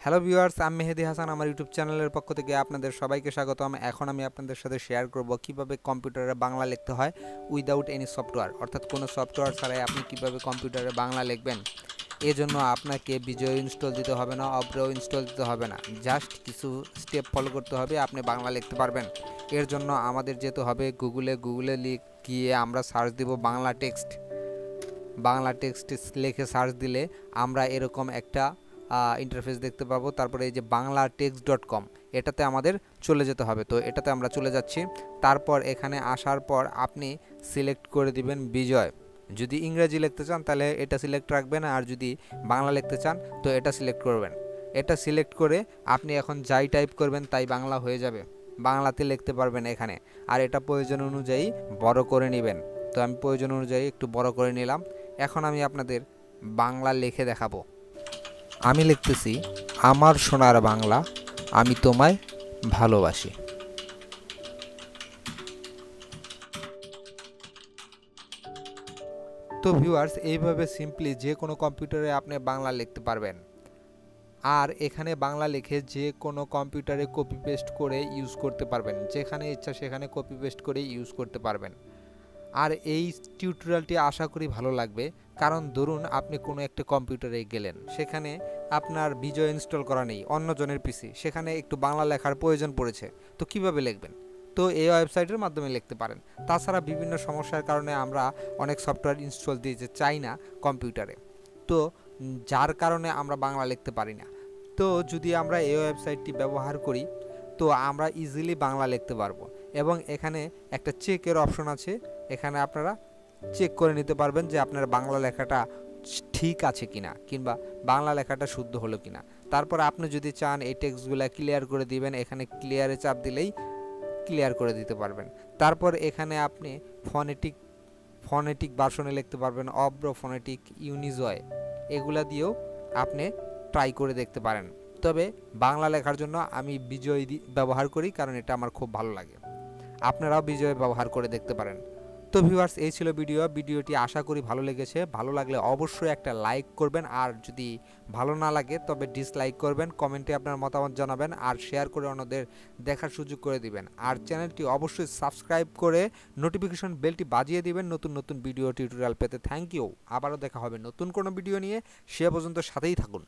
Hello viewers, আমি মেহেদি হাসান। আমার YouTube চ্যানেলের পক্ষ থেকে আপনাদের সবাইকে স্বাগতম। এখন আমি আপনাদের সাথে শেয়ার করব কিভাবে কম্পিউটারে বাংলা লিখতে হয় উইদাউট এনি সফটওয়্যার, অর্থাৎ কোনো সফটওয়্যার ছাড়াই আপনি কিভাবে কম্পিউটারে বাংলা লিখবেন। এজন্য আপনাকে বিজয় ইনস্টল দিতে হবে না, অব্র ইনস্টল দিতে হবে না, জাস্ট কিছু স্টেপ ফলো করতে হবে, আপনি বাংলা লিখতে পারবেন। এর জন্য আমাদের যেতে হবে গুগলে গিয়ে আমরা সার্চ দিব বাংলা টেক্সট লিখে সার্চ দিলে আমরা এরকম একটা ইন্টারফেস দেখতে পাবো। তারপরে এই যে banglatext.com, এটাতে আমাদের চলে যেতে হবে। তো এটাতে আমরা চলে যাচ্ছি। তারপর এখানে আসার পর আপনি সিলেক্ট করে দিবেন বিজয়। যদি ইংরেজি লিখতে চান তাহলে এটা সিলেক্ট রাখবেন, আর যদি বাংলা লিখতে চান তো এটা সিলেক্ট করবেন। এটা সিলেক্ট করে আপনি এখন যাই টাইপ করবেন তাই বাংলা হয়ে যাবে, বাংলাতে লিখতে পারবেন এখানে। আর এটা প্রয়োজন অনুযায়ী বড় করে নেবেন। তো আমি প্রয়োজন অনুযায়ী একটু বড় করে নিলাম। এখন আমি আপনাদের বাংলা লিখে দেখাবো। আমি লিখতেছি, আমার সোনার বাংলা, আমি তোমায় ভালোবাসি। তো ভিউয়ার্স, এইভাবে সিম্পলি যে কোনো কম্পিউটারে আপনি বাংলা লিখতে পারবেন। আর এখানে বাংলা লিখে যে কোনো কম্পিউটারে কপি পেস্ট করে ইউজ করতে পারবেন, যেখানে ইচ্ছা সেখানে কপি পেস্ট করে ইউজ করতে পারবেন। আর এই টিউটোরিয়ালটি আশা করি ভালো লাগবে, কারণ ধরুন আপনি কোনো একটা কম্পিউটারে গেলেন, সেখানে আপনার বিজয় ইনস্টল করা নেই, অন্যজনের পিসি, সেখানে একটু বাংলা লেখার প্রয়োজন পড়েছে। তো কিভাবে লিখবেন? তো এই ওয়েবসাইটের মাধ্যমে লিখতে পারেন। তাছাড়া বিভিন্ন সমস্যার কারণে আমরা অনেক সফটওয়্যার ইনস্টল দিতে চাই না কম্পিউটারে, তো যার কারণে আমরা বাংলা লিখতে পারি না। তো যদি আমরা এই ওয়েবসাইটটি ব্যবহার করি তো আমরা ইজিলি বাংলা লিখতে পারবো। এবং এখানে একটা চেকের অপশন আছে, এখানে আপনারা চেক করে নিতে পারবেন যে আপনার বাংলা লেখাটা ঠিক আছে কিনা, কিংবা বাংলা লেখাটা শুদ্ধ হলো কিনা। তারপর আপনি যদি চান এই টেক্সটগুলো ক্লিয়ার করে দিবেন, এখানে ক্লিয়ারে চাপ দিলেই ক্লিয়ার করে দিতে পারবেন। তারপর এখানে আপনি ফনেটিক ভার্সনে লিখতে পারবেন, অব্র, ফনেটিক, ইউনিজয়, এগুলা দিয়েও আপনি ট্রাই করে দেখতে পারেন। তবে বাংলা লেখার জন্য আমি বিজয় ব্যবহার করি, কারণ এটা আমার খুব ভালো লাগে। আপনারাও বিজয় ব্যবহার করে দেখতে পারেন। তো ভিউয়ার্স, এই ছিল ভিডিওটি আশা করি ভালো লেগেছে। ভালো লাগলে অবশ্যই একটা লাইক করবেন, আর যদি ভালো না লাগে তবে ডিসলাইক করবেন। কমেন্টে আপনার মতামত জানাবেন, আর শেয়ার করে অন্যদের দেখার সুযোগ করে দিবেন। আর চ্যানেলটি অবশ্যই সাবস্ক্রাইব করে নোটিফিকেশন বেলটি বাজিয়ে দিবেন নতুন নতুন ভিডিও টিউটোরিয়াল পেতে। Thank you. আবারও দেখা হবে নতুন কোনো ভিডিও নিয়ে, সে পর্যন্ত সাথেই থাকুন।